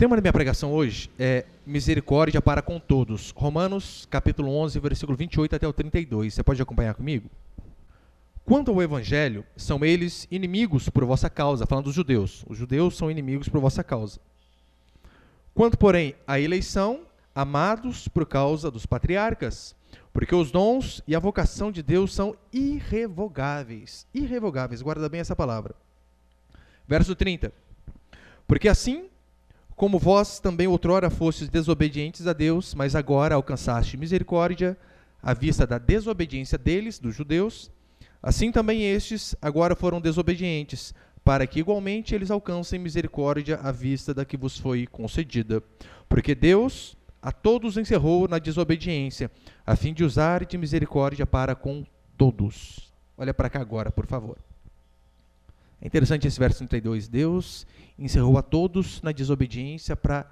tema da minha pregação hoje é misericórdia para com todos. Romanos, capítulo 11, versículo 28 até o 32. Você pode acompanhar comigo? Quanto ao evangelho, são eles inimigos por vossa causa, falando dos judeus. Os judeus são inimigos por vossa causa. Quanto, porém, à eleição, amados por causa dos patriarcas, porque os dons e a vocação de Deus são irrevogáveis. Irrevogáveis, guarda bem essa palavra. Verso 30. Porque assim, como vós também outrora fostes desobedientes a Deus, mas agora alcançaste misericórdia à vista da desobediência deles, dos judeus, assim também estes agora foram desobedientes, para que igualmente eles alcancem misericórdia à vista da que vos foi concedida. Porque Deus a todos encerrou na desobediência, a fim de usar de misericórdia para com todos. Olha para cá agora, por favor. É interessante esse verso 32. Deus encerrou a todos na desobediência para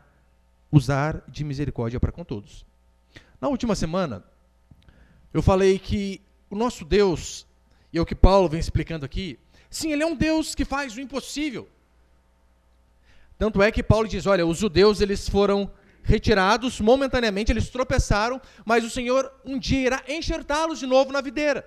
usar de misericórdia para com todos. Na última semana, eu falei que o nosso Deus, e é o que Paulo vem explicando aqui, sim, ele é um Deus que faz o impossível. Tanto é que Paulo diz, olha, os judeus eles foram retirados momentaneamente, eles tropeçaram, mas o Senhor um dia irá enxertá-los de novo na videira.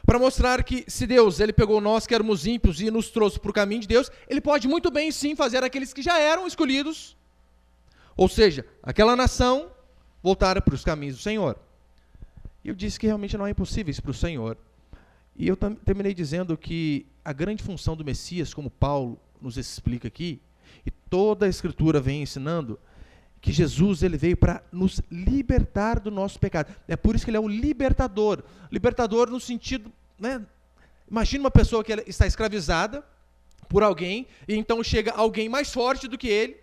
Para mostrar que se Deus ele pegou nós que éramos ímpios e nos trouxe para o caminho de Deus, ele pode muito bem sim fazer aqueles que já eram escolhidos, ou seja, aquela nação voltar para os caminhos do Senhor. E eu disse que realmente não é impossível isso para o Senhor. E eu terminei dizendo que a grande função do Messias, como Paulo nos explica aqui, e toda a Escritura vem ensinando, que Jesus ele veio para nos libertar do nosso pecado. É por isso que ele é o libertador. Libertador no sentido, né? Imagina uma pessoa que está escravizada por alguém, e então chega alguém mais forte do que ele,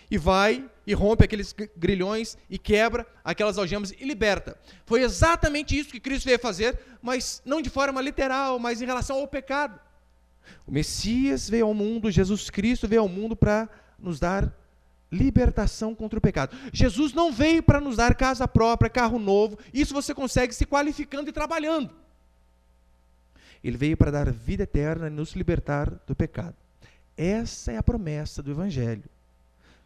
e vai e rompe aqueles grilhões, e quebra aquelas algemas e liberta. Foi exatamente isso que Cristo veio fazer, mas não de forma literal, mas em relação ao pecado. O Messias veio ao mundo, Jesus Cristo veio ao mundo para nos dar libertação contra o pecado. Jesus não veio para nos dar casa própria, carro novo, isso você consegue se qualificando e trabalhando. Ele veio para dar vida eterna e nos libertar do pecado. Essa é a promessa do Evangelho.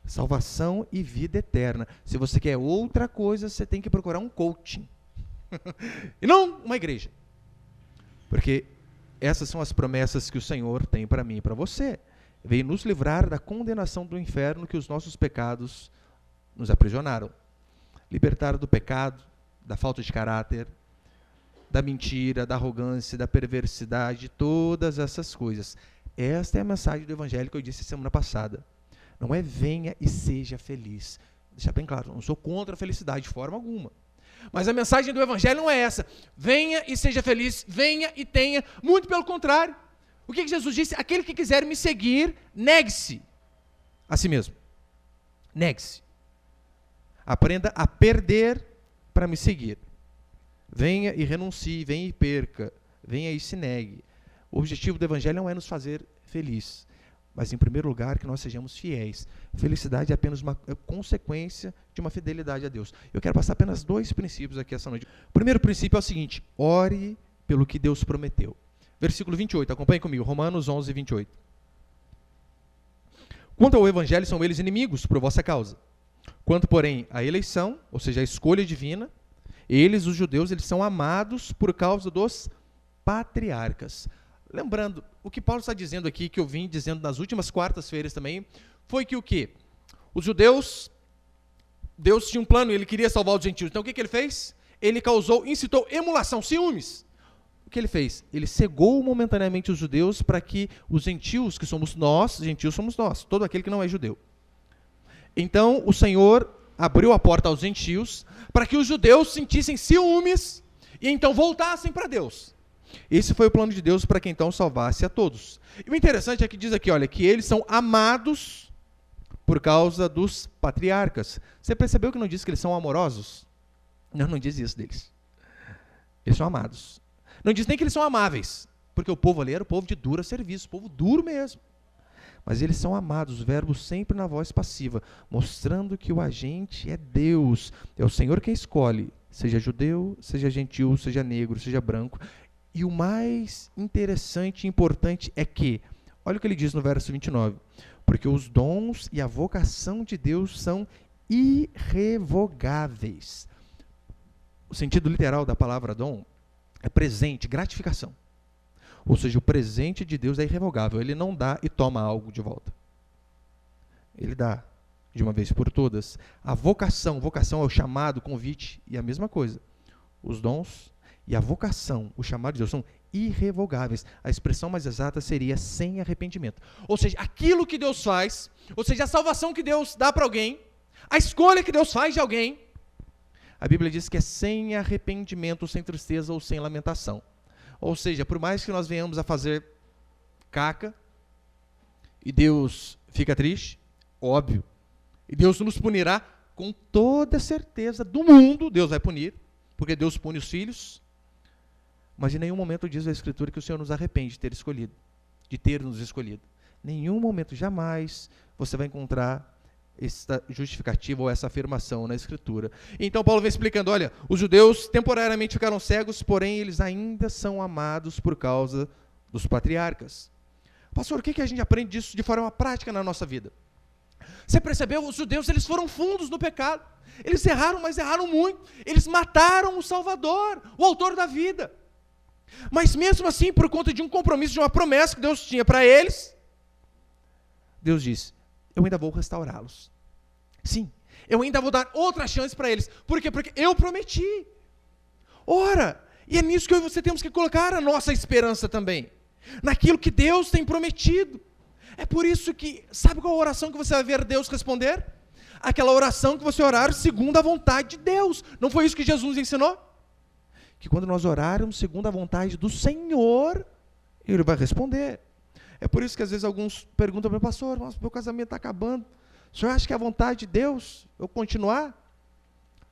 Salvação e vida eterna. Se você quer outra coisa, você tem que procurar um coaching. E não uma igreja. Porque essas são as promessas que o Senhor tem para mim e para você. Veio nos livrar da condenação do inferno que os nossos pecados nos aprisionaram. Libertar do pecado, da falta de caráter, da mentira, da arrogância, da perversidade, todas essas coisas. Esta é a mensagem do Evangelho que eu disse semana passada. Não é venha e seja feliz. Deixa bem claro, não sou contra a felicidade de forma alguma. Mas a mensagem do Evangelho não é essa. Venha e seja feliz, venha e tenha. Muito pelo contrário. O que Jesus disse? Aquele que quiser me seguir, negue-se a si mesmo. Negue-se. Aprenda a perder para me seguir. Venha e renuncie, venha e perca, venha e se negue. O objetivo do Evangelho não é nos fazer feliz, mas em primeiro lugar que nós sejamos fiéis. Felicidade é apenas uma consequência de uma fidelidade a Deus. Eu quero passar apenas 2 princípios aqui essa noite. O primeiro princípio é o seguinte: ore pelo que Deus prometeu. Versículo 28, acompanhe comigo, Romanos 11, 28. Quanto ao Evangelho, são eles inimigos por vossa causa. Quanto, porém, à eleição, ou seja, a escolha divina, eles, os judeus, eles são amados por causa dos patriarcas. Lembrando, o que Paulo está dizendo aqui, que eu vim dizendo nas últimas quartas-feiras também, foi que o quê? Os judeus, Deus tinha um plano, ele queria salvar os gentios. Então o que ele fez? Ele incitou emulação, ciúmes. O que ele fez? Ele cegou momentaneamente os judeus para que os gentios, que somos nós, gentios somos nós, todo aquele que não é judeu. Então o Senhor abriu a porta aos gentios para que os judeus sentissem ciúmes e então voltassem para Deus. Esse foi o plano de Deus para que então salvasse a todos. E o interessante é que diz aqui, olha, que eles são amados por causa dos patriarcas. Você percebeu que não diz que eles são amorosos? Não diz isso deles. Eles são amados. Não diz nem que eles são amáveis, porque o povo ali era o povo de dura serviço, o povo duro mesmo. Mas eles são amados, o verbo sempre na voz passiva, mostrando que o agente é Deus. É o Senhor quem escolhe, seja judeu, seja gentil, seja negro, seja branco. E o mais interessante e importante é que Olha o que ele diz no verso 29. Porque os dons e a vocação de Deus são irrevogáveis. O sentido literal da palavra dom é presente, gratificação. Ou seja, o presente de Deus é irrevogável. Ele não dá e toma algo de volta. Ele dá de uma vez por todas. A vocação é o chamado, convite, e a mesma coisa. Os dons e a vocação, o chamado de Deus, são irrevogáveis. A expressão mais exata seria sem arrependimento. Ou seja, aquilo que Deus faz, ou seja, a salvação que Deus dá para alguém, a escolha que Deus faz de alguém, a Bíblia diz que é sem arrependimento, sem tristeza ou sem lamentação. Ou seja, por mais que nós venhamos a fazer caca, e Deus fica triste, óbvio, e Deus nos punirá com toda certeza do mundo, Deus vai punir, porque Deus pune os filhos, mas em nenhum momento diz a Escritura que o Senhor nos arrepende de ter escolhido, de ter nos escolhido. Nenhum momento, jamais, você vai encontrar esta justificativa ou essa afirmação na Escritura. Então Paulo vem explicando, olha, os judeus temporariamente ficaram cegos, porém eles ainda são amados por causa dos patriarcas. Pastor, o que a gente aprende disso de forma prática na nossa vida? Você percebeu? Os judeus, eles foram fundos no pecado. Eles erraram, mas erraram muito. Eles mataram o Salvador, o autor da vida. Mas mesmo assim, por conta de um compromisso, de uma promessa que Deus tinha para eles, Deus disse, eu ainda vou restaurá-los. Sim, eu ainda vou dar outra chance para eles. Por quê? Porque eu prometi. Ora, e é nisso que eu e você temos que colocar a nossa esperança também. Naquilo que Deus tem prometido. É por isso que, sabe qual a oração que você vai ver Deus responder? Aquela oração que você orar segundo a vontade de Deus. Não foi isso que Jesus ensinou? Que quando nós orarmos segundo a vontade do Senhor, Ele vai responder. É por isso que às vezes alguns perguntam para mim, pastor, nossa, meu casamento está acabando. O senhor acha que é a vontade de Deus eu continuar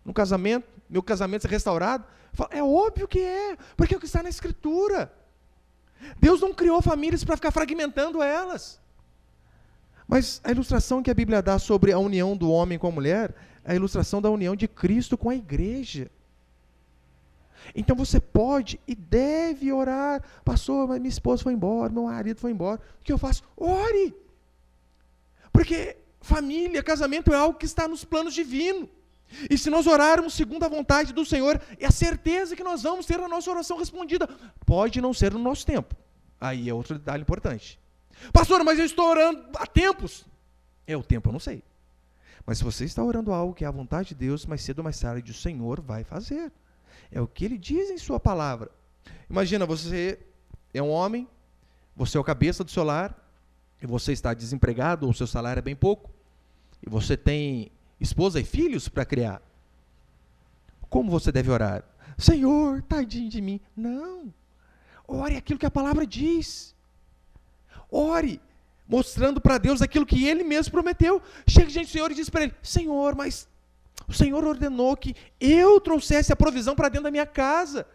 no casamento, meu casamento ser restaurado? Eu falo, é óbvio que é, porque é o que está na Escritura. Deus não criou famílias para ficar fragmentando elas. Mas a ilustração que a Bíblia dá sobre a união do homem com a mulher é a ilustração da união de Cristo com a igreja. Então você pode e deve orar. Pastor, mas minha esposa foi embora, meu marido foi embora. O que eu faço? Ore! Porque família, casamento é algo que está nos planos divinos. E se nós orarmos segundo a vontade do Senhor, é a certeza que nós vamos ter a nossa oração respondida. Pode não ser no nosso tempo. Aí é outro detalhe importante. Pastor, mas eu estou orando há tempos. O tempo eu não sei. Mas se você está orando algo que é a vontade de Deus, mais cedo ou mais tarde o Senhor vai fazer. É o que Ele diz em sua palavra. Imagina, você é um homem, você é o cabeça do seu lar, e você está desempregado, ou o seu salário é bem pouco, e você tem esposa e filhos para criar. Como você deve orar? Senhor, tadinho de mim. Não. Ore aquilo que a palavra diz. Ore, mostrando para Deus aquilo que Ele mesmo prometeu. Chega diante do Senhor e diz para Ele, Senhor, mas o Senhor ordenou que eu trouxesse a provisão para dentro da minha casa.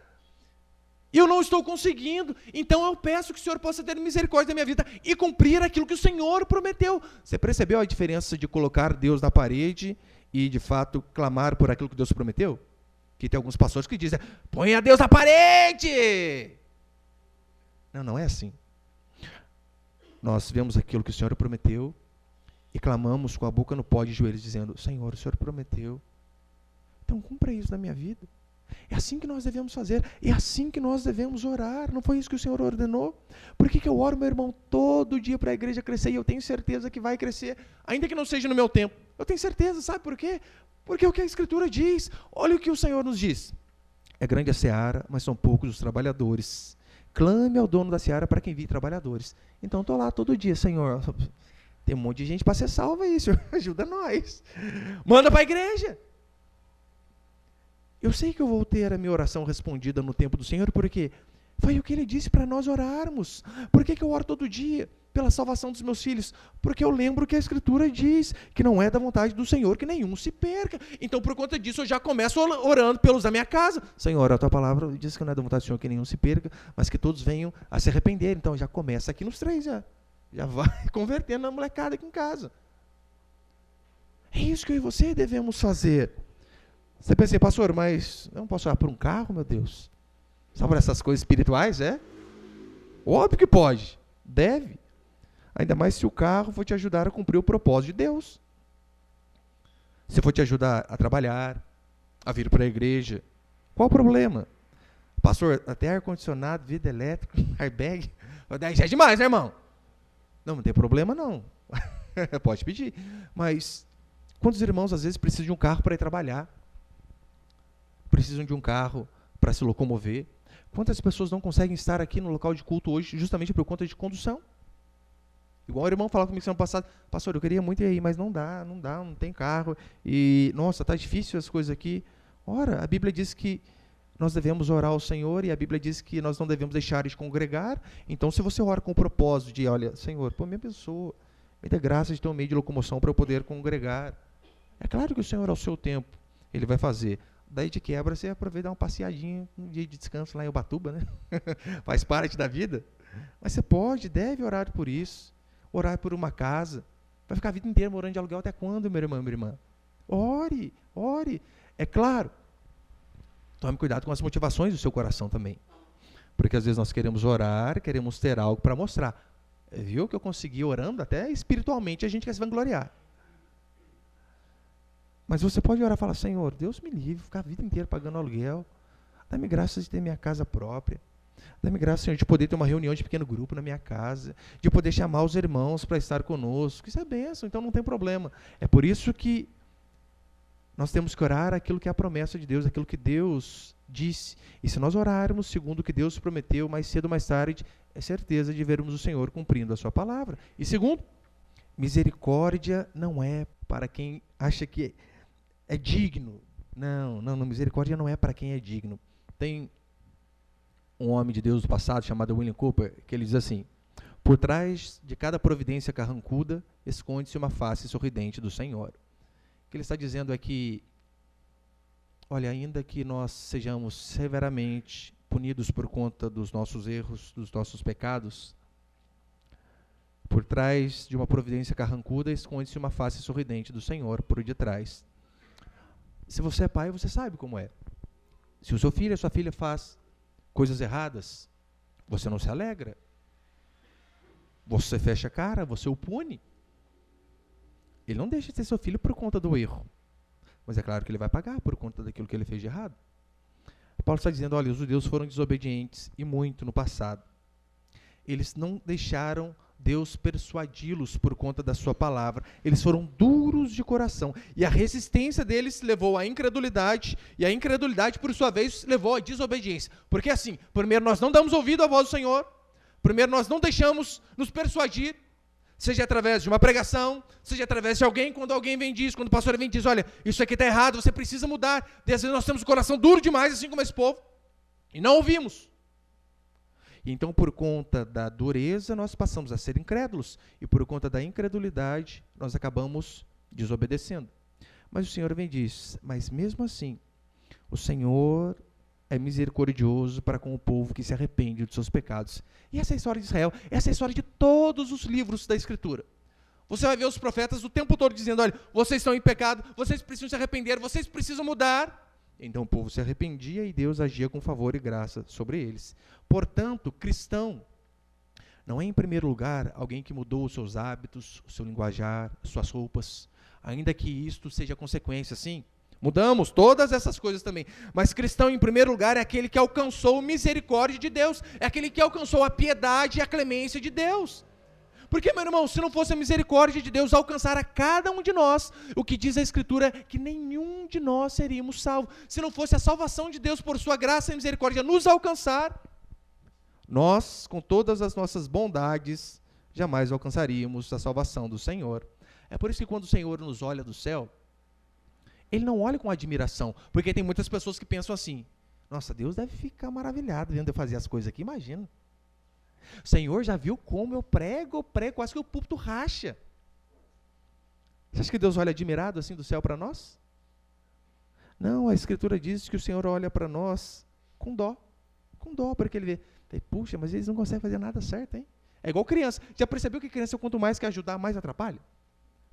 Eu não estou conseguindo, então eu peço que o Senhor possa ter misericórdia da minha vida e cumprir aquilo que o Senhor prometeu. Você percebeu a diferença de colocar Deus na parede e, de fato, clamar por aquilo que Deus prometeu? Que tem alguns pastores que dizem, põe a Deus na parede! Não, não é assim. Nós vemos aquilo que o Senhor prometeu e clamamos com a boca no pó de joelhos, dizendo, Senhor, o Senhor prometeu, então cumpra isso na minha vida. É assim que nós devemos fazer, é assim que nós devemos orar. Não foi isso que o Senhor ordenou? Por que eu oro, meu irmão, todo dia para a igreja crescer, e eu tenho certeza que vai crescer, ainda que não seja no meu tempo? Eu tenho certeza, sabe por quê? Porque é o que a Escritura diz. Olha o que o Senhor nos diz. É grande a seara, mas são poucos os trabalhadores. Clame ao dono da seara para que envie trabalhadores. Então estou lá todo dia, Senhor, tem um monte de gente para ser salva aí, Senhor, ajuda nós. Manda para a igreja. Eu sei que eu vou ter a minha oração respondida no tempo do Senhor, porque foi o que Ele disse para nós orarmos. Por que eu oro todo dia? Pela salvação dos meus filhos. Porque eu lembro que a Escritura diz que não é da vontade do Senhor que nenhum se perca. Então, por conta disso, eu já começo orando pelos da minha casa. Senhor, a Tua palavra diz que não é da vontade do Senhor que nenhum se perca, mas que todos venham a se arrepender. Então, já começa aqui nos 3, já vai convertendo a molecada aqui em casa. É isso que eu e você devemos fazer. Você pensa, pastor, mas eu não posso orar por um carro, meu Deus? Só por essas coisas espirituais, é? Óbvio que pode, deve. Ainda mais se o carro for te ajudar a cumprir o propósito de Deus. Se for te ajudar a trabalhar, a vir para a igreja, qual o problema? Pastor, até ar-condicionado, vidro elétrico, airbag, já é demais, né, irmão? Não tem problema não. Pode pedir. Mas quantos irmãos às vezes precisam de um carro para ir trabalhar? Precisam de um carro para se locomover? Quantas pessoas não conseguem estar aqui no local de culto hoje justamente por conta de condução? Igual o irmão falava comigo semana passada, pastor, eu queria muito ir aí, mas não dá, não tem carro. E, nossa, está difícil as coisas aqui. Ora, a Bíblia diz que nós devemos orar ao Senhor, e a Bíblia diz que nós não devemos deixar de congregar. Então, se você ora com o propósito de, olha, Senhor, pô, minha pessoa, me dê graça de ter um meio de locomoção para eu poder congregar. É claro que o Senhor, ao seu tempo, Ele vai fazer. Daí de quebra, você aproveita e dá uma passeadinha, um dia de descanso lá em Ubatuba, né? Faz parte da vida. Mas você pode, deve orar por isso. Orar por uma casa. Vai ficar a vida inteira morando de aluguel até quando, meu irmão, minha irmã? Ore, ore. É claro, tome cuidado com as motivações do seu coração também. Porque às vezes nós queremos orar, queremos ter algo para mostrar. Viu que eu consegui orando? Até espiritualmente a gente quer se vangloriar. Mas você pode orar e falar, Senhor, Deus me livre, ficar a vida inteira pagando aluguel. Dá-me graça de ter minha casa própria. Dá-me graça, Senhor, de poder ter uma reunião de pequeno grupo na minha casa, de poder chamar os irmãos para estar conosco. Isso é bênção, então não tem problema. É por isso que nós temos que orar aquilo que é a promessa de Deus, aquilo que Deus disse. E se nós orarmos segundo o que Deus prometeu, mais cedo ou mais tarde, é certeza de vermos o Senhor cumprindo a sua palavra. E segundo, misericórdia não é para quem acha que é digno. Não, misericórdia não é para quem é digno. Tem um homem de Deus do passado, chamado William Cooper, que ele diz assim, por trás de cada providência carrancuda, esconde-se uma face sorridente do Senhor. O que ele está dizendo é que, olha, ainda que nós sejamos severamente punidos por conta dos nossos erros, dos nossos pecados, por trás de uma providência carrancuda, esconde-se uma face sorridente do Senhor por detrás. Se você é pai, você sabe como é. Se o seu filho, a sua filha faz coisas erradas, você não se alegra. Você fecha a cara, você o pune. Ele não deixa de ser seu filho por conta do erro. Mas é claro que ele vai pagar por conta daquilo que ele fez de errado. Paulo está dizendo, olha, os judeus foram desobedientes, e muito no passado. Eles não deixaram Deus persuadi-los por conta da sua palavra. Eles foram duros de coração. E a resistência deles levou à incredulidade, e a incredulidade, por sua vez, levou à desobediência. Porque assim, primeiro nós não damos ouvido à voz do Senhor, primeiro nós não deixamos nos persuadir, seja através de uma pregação, seja através de alguém, quando alguém vem e diz, quando o pastor vem e diz, olha, isso aqui está errado, você precisa mudar. E às vezes nós temos o coração duro demais, assim como esse povo, e não ouvimos. Então, por conta da dureza, nós passamos a ser incrédulos. E por conta da incredulidade, nós acabamos desobedecendo. Mas o Senhor vem e diz, mas mesmo assim, o Senhor é misericordioso para com o povo que se arrepende dos seus pecados. E essa é a história de Israel, essa é a história de todos os livros da Escritura. Você vai ver os profetas o tempo todo dizendo, olha, vocês estão em pecado, vocês precisam se arrepender, vocês precisam mudar. Então o povo se arrependia e Deus agia com favor e graça sobre eles. Portanto, cristão não é, em primeiro lugar, alguém que mudou os seus hábitos, o seu linguajar, suas roupas, ainda que isto seja consequência, sim. Mudamos todas essas coisas também. Mas cristão, em primeiro lugar, é aquele que alcançou a misericórdia de Deus, é aquele que alcançou a piedade e a clemência de Deus. Porque, meu irmão, se não fosse a misericórdia de Deus alcançar a cada um de nós, o que diz a Escritura é que nenhum de nós seríamos salvos. Se não fosse a salvação de Deus por sua graça e misericórdia nos alcançar, nós, com todas as nossas bondades, jamais alcançaríamos a salvação do Senhor. É por isso que quando o Senhor nos olha do céu, Ele não olha com admiração, porque tem muitas pessoas que pensam assim, nossa, Deus deve ficar maravilhado vendo eu fazer as coisas aqui, imagina. O Senhor já viu como eu prego, quase que o púlpito racha. Você acha que Deus olha admirado assim do céu para nós? Não, a Escritura diz que o Senhor olha para nós com dó, porque Ele vê, puxa, mas eles não conseguem fazer nada certo, hein? É igual criança, já percebeu que criança, quanto mais quer ajudar, mais atrapalha?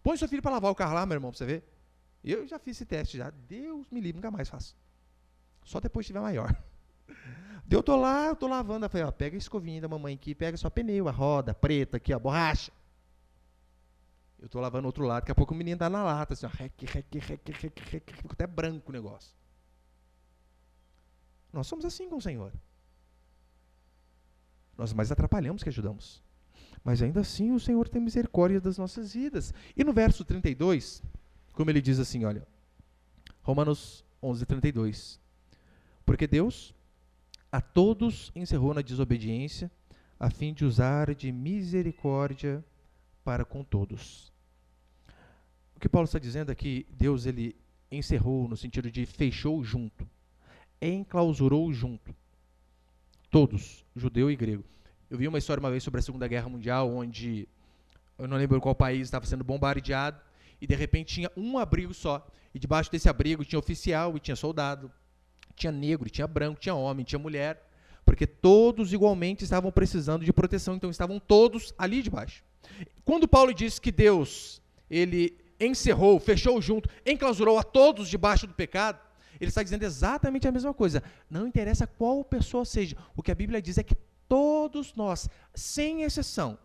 Põe seu filho para lavar o carro lá, meu irmão, para você ver. Eu já fiz esse teste já, Deus me livre, nunca mais faço. Só depois que estiver maior. Eu estou lá, lavando, eu falei, ó, pega a escovinha da mamãe aqui, pega só pneu, a roda preta aqui, a borracha. Eu estou lavando o outro lado, daqui a pouco o menino está na lata, assim, ó, fica até branco o negócio. Nós somos assim com o Senhor. Nós mais atrapalhamos que ajudamos. Mas ainda assim o Senhor tem misericórdia das nossas vidas. E no verso 32, como ele diz assim, olha, Romanos 11:32. Porque Deus a todos encerrou na desobediência, a fim de usar de misericórdia para com todos. O que Paulo está dizendo é que Deus ele encerrou no sentido de fechou junto, enclausurou junto, todos, judeu e grego. Eu vi uma história uma vez sobre a Segunda Guerra Mundial, onde, eu não lembro qual país estava sendo bombardeado, e de repente tinha um abrigo só, e debaixo desse abrigo tinha oficial e tinha soldado, tinha negro, tinha branco, tinha homem, tinha mulher, porque todos igualmente estavam precisando de proteção, então estavam todos ali debaixo. Quando Paulo diz que Deus, ele encerrou, fechou junto, enclausurou a todos debaixo do pecado, ele está dizendo exatamente a mesma coisa. Não interessa qual pessoa seja, o que a Bíblia diz é que todos nós, sem exceção,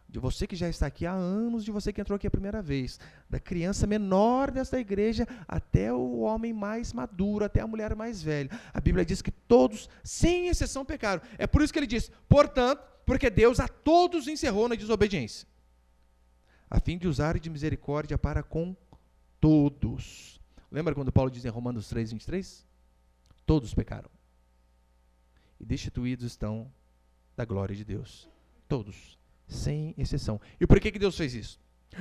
de você que já está aqui há anos, de você que entrou aqui a primeira vez, da criança menor desta igreja até o homem mais maduro, até a mulher mais velha, a Bíblia diz que todos, sem exceção, pecaram. É por isso que ele diz, portanto, porque Deus a todos encerrou na desobediência, a fim de usar de misericórdia para com todos. Lembra quando Paulo diz em Romanos 3:23? Todos pecaram e destituídos estão da glória de Deus. Todos, sem exceção. E por que Deus fez isso?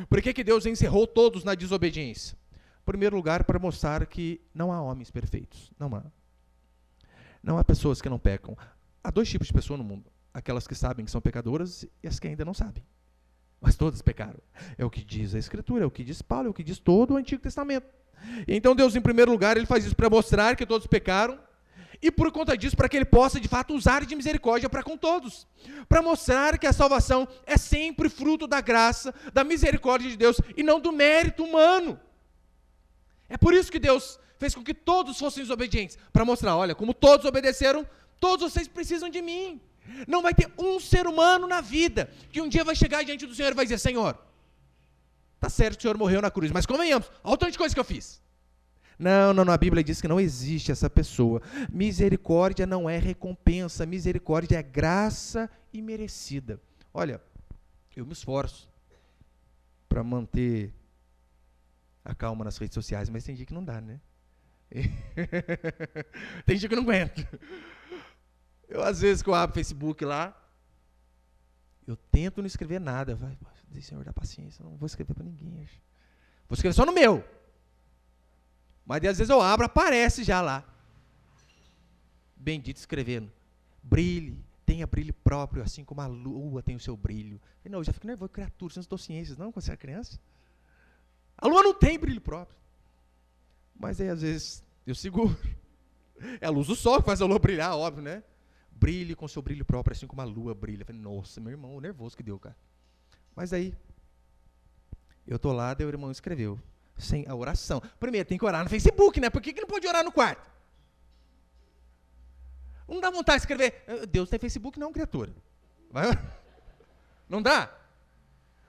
Por que Deus encerrou todos na desobediência? Em primeiro lugar, para mostrar que não há homens perfeitos. Não há. Não há pessoas que não pecam. Há dois tipos de pessoas no mundo. Aquelas que sabem que são pecadoras e as que ainda não sabem. Mas todas pecaram. É o que diz a Escritura, é o que diz Paulo, é o que diz todo o Antigo Testamento. E então Deus, em primeiro lugar, ele faz isso para mostrar que todos pecaram, e por conta disso, para que ele possa de fato usar de misericórdia para com todos, para mostrar que a salvação é sempre fruto da graça, da misericórdia de Deus, e não do mérito humano. É por isso que Deus fez com que todos fossem desobedientes, para mostrar, olha, como todos obedeceram, todos vocês precisam de mim. Não vai ter um ser humano na vida que um dia vai chegar diante do Senhor e vai dizer, Senhor, tá certo que o Senhor morreu na cruz, mas convenhamos, olha o tanto de coisa que eu fiz. Não, a Bíblia diz que não existe essa pessoa. Misericórdia não é recompensa, misericórdia é graça imerecida. Olha, eu me esforço para manter a calma nas redes sociais, mas tem dia que não dá, né? Tem dia que eu não aguento. Eu, às vezes, que eu abro o Facebook lá, eu tento não escrever nada. Vai, Senhor, dá paciência, não vou escrever para ninguém. Vou escrever só no meu. Mas às vezes eu abro, aparece já lá. Bendito escrevendo. Brilhe, tenha brilho próprio, assim como a lua tem o seu brilho. Não, eu já fico nervoso, criatura, você não estou ciências, não, quando você é criança. A lua não tem brilho próprio. Mas aí às vezes eu seguro. É a luz do sol que faz a lua brilhar, óbvio, né? Brilhe com seu brilho próprio, assim como a lua brilha. Eu falei, nossa, meu irmão, o nervoso que deu, cara. Mas aí, eu tô lá, daí o irmão escreveu. Sem a oração. Primeiro, tem que orar no Facebook, né? Por que não pode orar no quarto? Não dá vontade de escrever, Deus tem Facebook não, criatura. Vai? Não dá?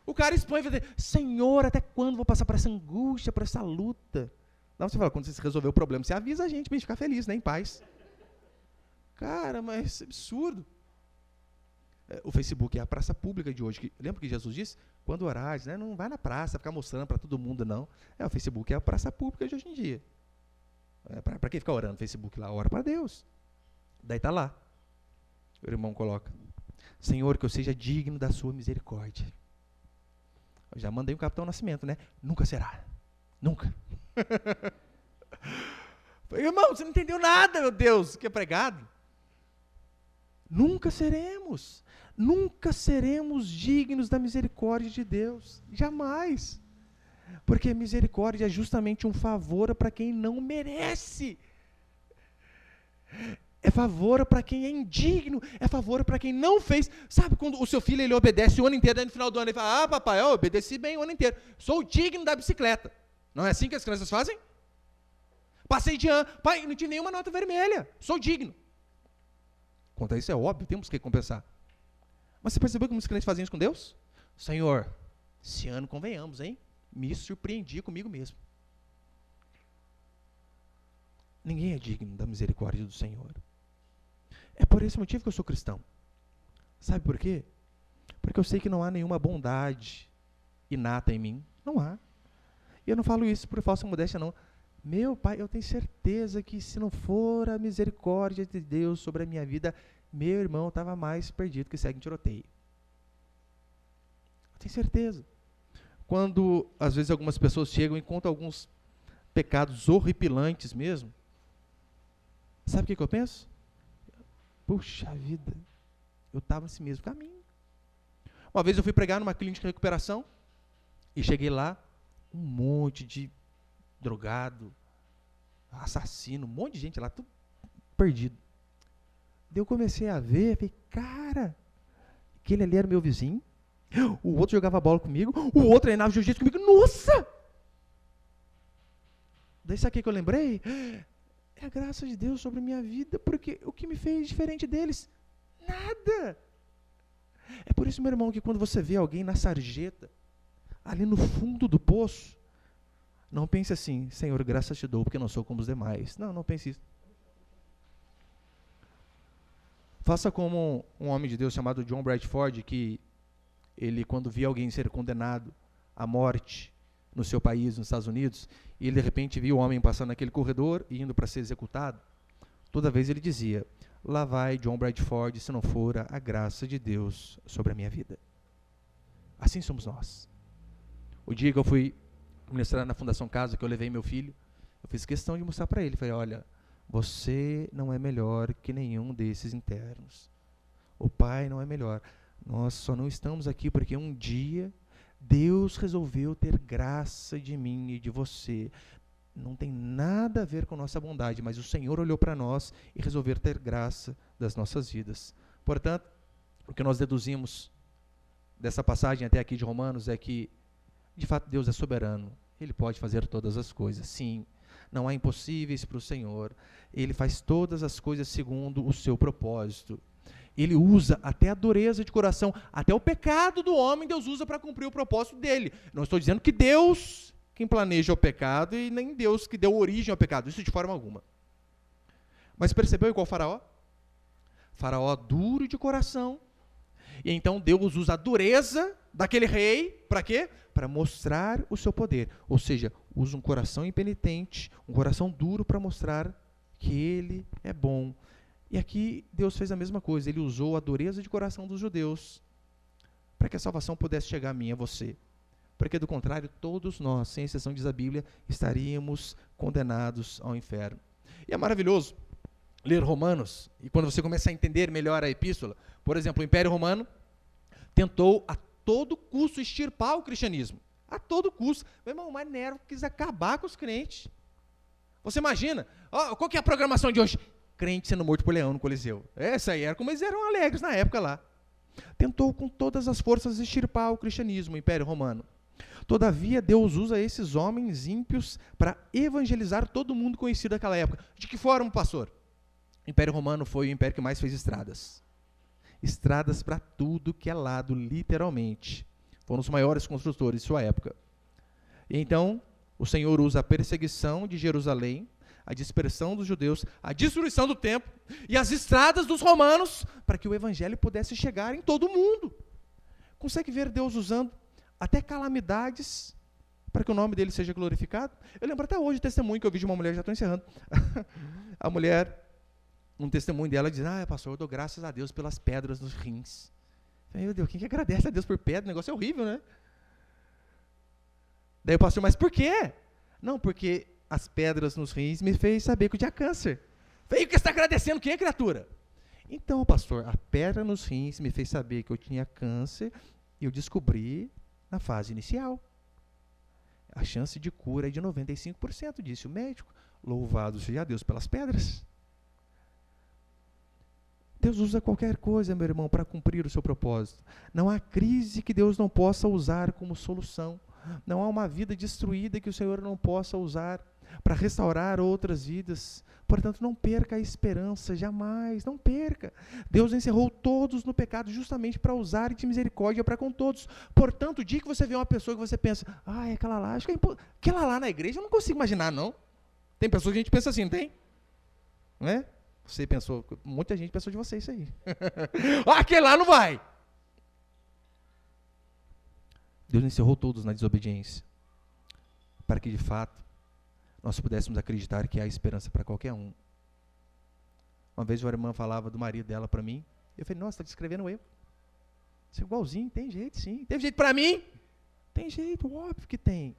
O cara expõe e vai dizer, Senhor, até quando vou passar por essa angústia, por essa luta? Não, você fala, quando você resolver o problema, você avisa a gente pra gente ficar feliz, né? Em paz. Cara, mas é absurdo. O Facebook é a praça pública de hoje. Lembra que Jesus disse? Quando orares, né, não vai na praça ficar mostrando para todo mundo, não. O Facebook é a praça pública de hoje em dia. Para quem ficar orando no Facebook lá? Ora para Deus. Daí está lá. O irmão coloca, Senhor, que eu seja digno da sua misericórdia. Eu já mandei o Capitão Nascimento, né? Nunca será. Nunca. Irmão, você não entendeu nada, meu Deus, que é pregado. Nunca seremos dignos da misericórdia de Deus, jamais, porque a misericórdia é justamente um favor para quem não merece, é favor para quem é indigno, é favor para quem não fez. Sabe quando o seu filho ele obedece o ano inteiro, daí no final do ano ele fala, papai, eu obedeci bem o ano inteiro, sou digno da bicicleta. Não é assim que as crianças fazem? Passei de ano, pai, não tive nenhuma nota vermelha, sou digno. Quanto a isso é óbvio, temos que compensar. Mas você percebeu como os crentes fazem isso com Deus? Senhor, Esse ano, convenhamos, hein? Me surpreendi comigo mesmo. Ninguém é digno da misericórdia do Senhor. É por esse motivo que eu sou cristão. Sabe por quê? Porque eu sei que não há nenhuma bondade inata em mim. Não há. E eu não falo isso por falsa modéstia, não. Meu Pai, eu tenho certeza que se não for a misericórdia de Deus sobre a minha vida, meu irmão estava mais perdido que segue em tiroteio. Eu tenho certeza. Quando, às vezes, algumas pessoas chegam e contam alguns pecados horripilantes mesmo, sabe o que eu penso? Puxa vida, eu estava nesse mesmo caminho. Uma vez eu fui pregar numa clínica de recuperação e cheguei lá, um monte de drogado, assassino, um monte de gente lá, tudo perdido. Daí eu comecei a ver, falei, cara, aquele ali era meu vizinho, o outro jogava bola comigo, o outro treinava jiu-jitsu comigo, nossa! Daí sabe o que eu lembrei? É a graça de Deus sobre a minha vida, porque o que me fez diferente deles? Nada! É por isso, meu irmão, que quando você vê alguém na sarjeta, ali no fundo do poço, não pense assim, Senhor, graças te dou, porque não sou como os demais. Não pense isso. Faça como um homem de Deus chamado John Bradford, que ele, quando via alguém ser condenado à morte no seu país, nos Estados Unidos, e ele de repente viu o homem passando naquele corredor e indo para ser executado, toda vez ele dizia, lá vai John Bradford, se não for a graça de Deus sobre a minha vida. Assim somos nós. O dia que eu fui ministrar na Fundação Casa, que eu levei meu filho, eu fiz questão de mostrar para ele, falei, olha, você não é melhor que nenhum desses internos. O pai não é melhor. Nós só não estamos aqui porque um dia Deus resolveu ter graça de mim e de você. Não tem nada a ver com nossa bondade, mas o Senhor olhou para nós e resolveu ter graça das nossas vidas. Portanto, o que nós deduzimos dessa passagem até aqui de Romanos é que, de fato, Deus é soberano. Ele pode fazer todas as coisas, sim. Não há impossíveis para o Senhor. Ele faz todas as coisas segundo o seu propósito. Ele usa até a dureza de coração, até o pecado do homem, Deus usa para cumprir o propósito dele. Não estou dizendo que Deus quem planeja o pecado e nem Deus que deu origem ao pecado, isso de forma alguma. Mas percebeu igual Faraó? Faraó duro de coração. E então Deus usa a dureza daquele rei, para quê? Para mostrar o seu poder. Ou seja, usa um coração impenitente, um coração duro para mostrar que ele é bom. E aqui Deus fez a mesma coisa, ele usou a dureza de coração dos judeus para que a salvação pudesse chegar a mim e a você. Porque do contrário, todos nós, sem exceção diz a Bíblia, estaríamos condenados ao inferno. E é maravilhoso ler Romanos, e quando você começa a entender melhor a epístola, por exemplo, o Império Romano tentou a todo custo extirpar o cristianismo. A todo custo. Meu irmão, mas Nero quis acabar com os crentes. Você imagina, qual que é a programação de hoje? Crente sendo morto por leão no Coliseu. Essa aí era como eles eram alegres na época lá. Tentou com todas as forças extirpar o cristianismo, o Império Romano. Todavia, Deus usa esses homens ímpios para evangelizar todo mundo conhecido daquela época. De que forma, pastor? O Império Romano foi o império que mais fez estradas. Estradas para tudo que é lado, literalmente. Foram os maiores construtores de sua época. E então, o Senhor usa a perseguição de Jerusalém, a dispersão dos judeus, a destruição do templo e as estradas dos romanos para que o evangelho pudesse chegar em todo o mundo. Consegue ver Deus usando até calamidades para que o nome dele seja glorificado? Eu lembro até hoje o testemunho que eu vi de uma mulher, já estou encerrando. A mulher, um testemunho dela, diz, pastor, eu dou graças a Deus pelas pedras nos rins. Meu Deus, quem que agradece a Deus por pedra? O negócio é horrível, né? Daí o pastor, mas por quê? Não, porque as pedras nos rins me fez saber que eu tinha câncer. Falei, o que você está agradecendo? Quem é criatura? Então, pastor, a pedra nos rins me fez saber que eu tinha câncer e eu descobri na fase inicial. A chance de cura é de 95%, disse o médico. Louvado seja Deus pelas pedras. Deus usa qualquer coisa, meu irmão, para cumprir o seu propósito. Não há crise que Deus não possa usar como solução. Não há uma vida destruída que o Senhor não possa usar. para restaurar outras vidas. Portanto, não perca a esperança, jamais, não perca. Deus encerrou todos no pecado justamente para usar de misericórdia para com todos. Portanto, o dia que você vê uma pessoa que você pensa, é aquela lá, acho que aquela lá na igreja eu não consigo imaginar, não. Tem pessoas que a gente pensa assim, não tem? Não é? Você pensou, muita gente pensou de você isso aí. Aquele lá não vai. Deus encerrou todos na desobediência, para que de fato nós pudéssemos acreditar que há esperança para qualquer um. Uma vez uma irmã falava do marido dela para mim, eu falei, nossa, está descrevendo eu. Você é igualzinho, tem jeito sim. Teve jeito para mim? Tem jeito, óbvio que tem.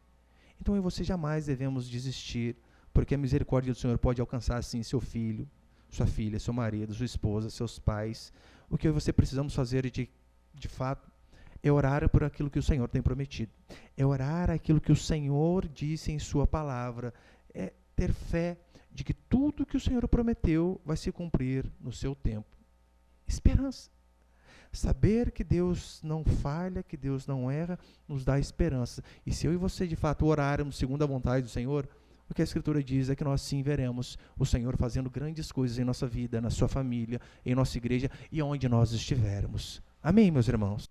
Então eu e você jamais devemos desistir, porque a misericórdia do Senhor pode alcançar sim seu filho, sua filha, seu marido, sua esposa, seus pais. O que eu e você precisamos fazer de fato é orar por aquilo que o Senhor tem prometido. É orar aquilo que o Senhor disse em sua palavra. É ter fé de que tudo que o Senhor prometeu vai se cumprir no seu tempo. Esperança. Saber que Deus não falha, que Deus não erra, nos dá esperança. E se eu e você de fato orarmos segundo a vontade do Senhor, o que a Escritura diz é que nós sim veremos o Senhor fazendo grandes coisas em nossa vida, na sua família, em nossa igreja e onde nós estivermos. Amém, meus irmãos?